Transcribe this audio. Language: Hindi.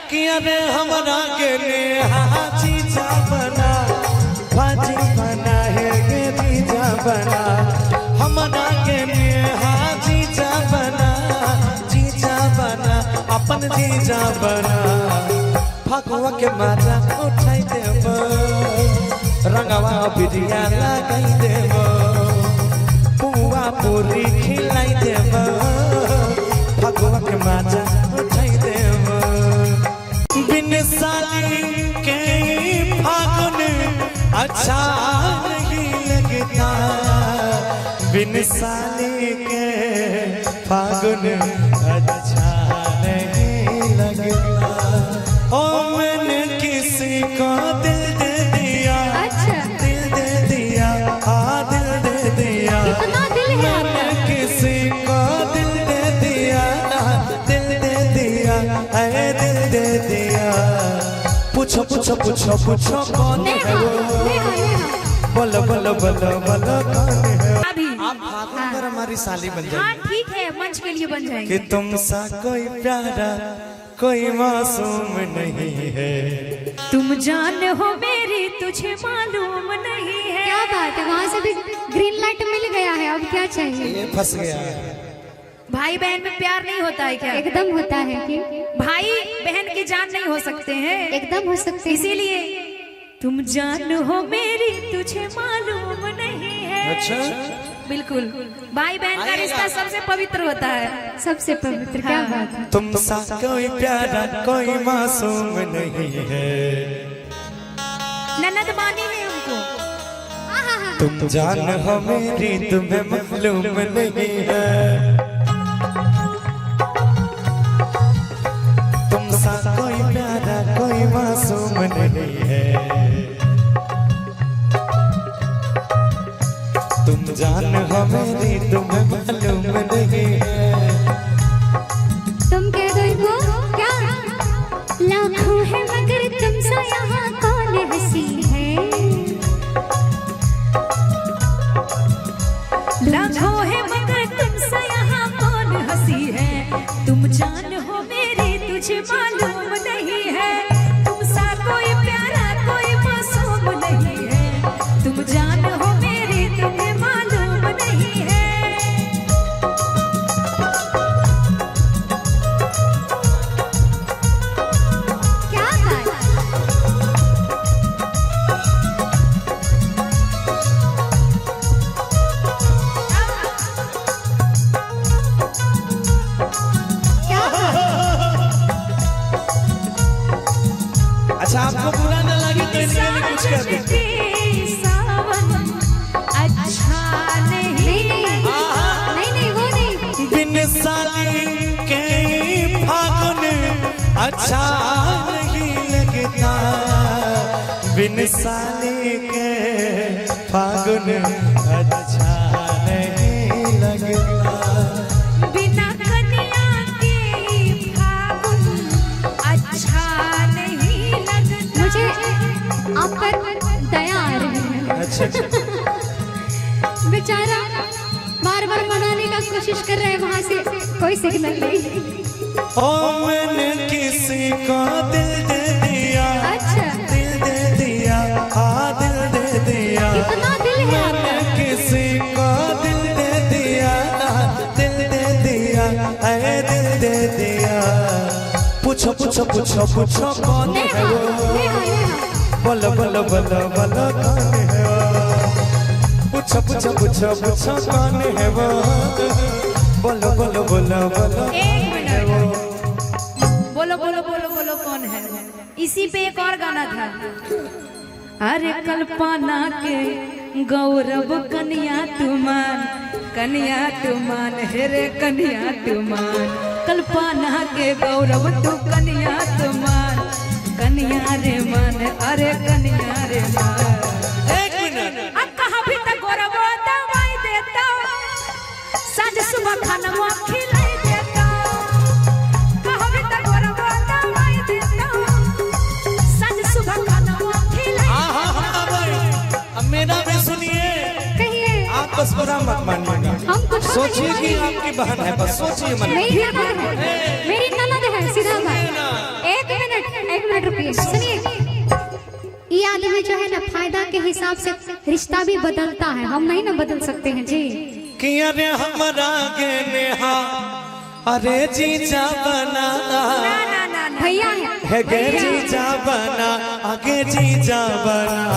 कि अरे हमरा के चीजा बना भाजी बना है चीजा बना हमरा के चीजा बना अपन चीजा बना फगुआ के मजा उठाई देब रंगवा बिटिया लगाई देब पुआ पूरी खिलाई देब फगुआ के मजा उठाई देब बिन साली के फागुन अच्छा नहीं लगता बिन साली के फागुन अच्छा नहीं लगता ओ मैंने किसी को दिल दे दिया दिल दे दिया दिल दे दिया मैंने किसी को दिल दे दिया दिल दे दिया दिल दे दिया पूछो पूछो पूछो पूछो कौन है वो बोलो बोलो बोलो बोलो कौन है आप फागुन पर हमारी साली बन जाएगी। हाँ ठीक है मंच के लिए बन जाएगी। कि तुम सा कोई प्यारा कोई मासूम नहीं है तुम जान हो मेरी तुझे मालूम नहीं है। क्या बात है वहाँ से भी ग्रीन लाइट मिल गया है अब क्या चाहिए ये फंस गया भाई बहन में प्यार नहीं होता है क्या एकदम होता है कि भाई बहन की जान नहीं हो सकते हैं एकदम हो सकते हैं इसीलिए तुम जान हो मेरी तुझे मालूम नहीं है। अच्छा बिल्कुल भाई बहन का रिश्ता सबसे पवित्र होता है सबसे पवित्र क्या बात है तुम सा कोई प्यारा कोई मासूम नहीं है ननद मानी है उनको तुम जान हो मेरी तुम्हें मालूम नहीं है तुम सा कोई प्यारा कोई मासूम नहीं है तुम जान हो मेरी तुम्हें मालूम नहीं है तुम कह दो इनको क्या लाखों है मगर तुम सा यहाँ कौन हंसी है लाखों है मगर तुम सा यहाँ कौन हंसी है तुम जान हो मेरी तुझे मालूम नहीं है तुम सा कोई प्यारा कोई मासूम नहीं है तुम जान हो मेरी तुम्हें मालूम नहीं है। क्या बात अच्छा आपको बुरा न लगे तो इनके लिए कुछ कर दो अच्छा नहीं नहीं वो नहीं बिन साली के फागुन अच्छा नहीं लगता बिन साली के फागुन अच्छा नहीं लगता बिना कन्या के फागुन अच्छा नहीं लगता मुझे आप पर दया आ रही है अच्छा बेचारा बार बार मनाने का कोशिश कर रहे हैं वहाँ से कोई सिग्नल नहीं ओ मैंने किसी को दिल दे दिया अच्छा दिल दे दिया दिल दे दिया कितना दिल है मैंने किसी को दिल दे दिया दिल दे दिया दिल दे दिया पूछो पूछो पूछो पूछो कौन है वो बोलो बोलो बोलो बोलो कौन है वो पूछो पूछो पूछो पूछो कौन है वो बोलो बोलो बोलो बोलो एक मिनट बोलो बोलो बोलो बोलो कौन है इसी पे एक और गाना था अरे कल्पना के गौरव कन्या तुमान हेरे कन्या तुमान कल्पना के गौरव तू कन्या तुमान कन्या रे मान अरे कन्या रे मान एक मिनट अब कहाँ भी तक गौरव दवाई देता साँझ सुबह खाना खिलाई देता कहाँ भी तक गौरव दवाई देता साँझ सुबह खाना खिलाई अब मेरा भी सुनिए कहिए आप बस बुरा मत मानिएगा हम कुछ सोचिए कि आपकी बहन है बस सोचिए मन में मेरी बहन है मेरी ननद है सीधा बात एक मिनट है ना फायदा के हिसाब से रिश्ता भी बदलता है, हम नहीं ना बदल सकते हैं जी। कि अरे हमारा गे नेहा अरे जीजा बना भैया है गे जीजा बना आगे जीजा बना।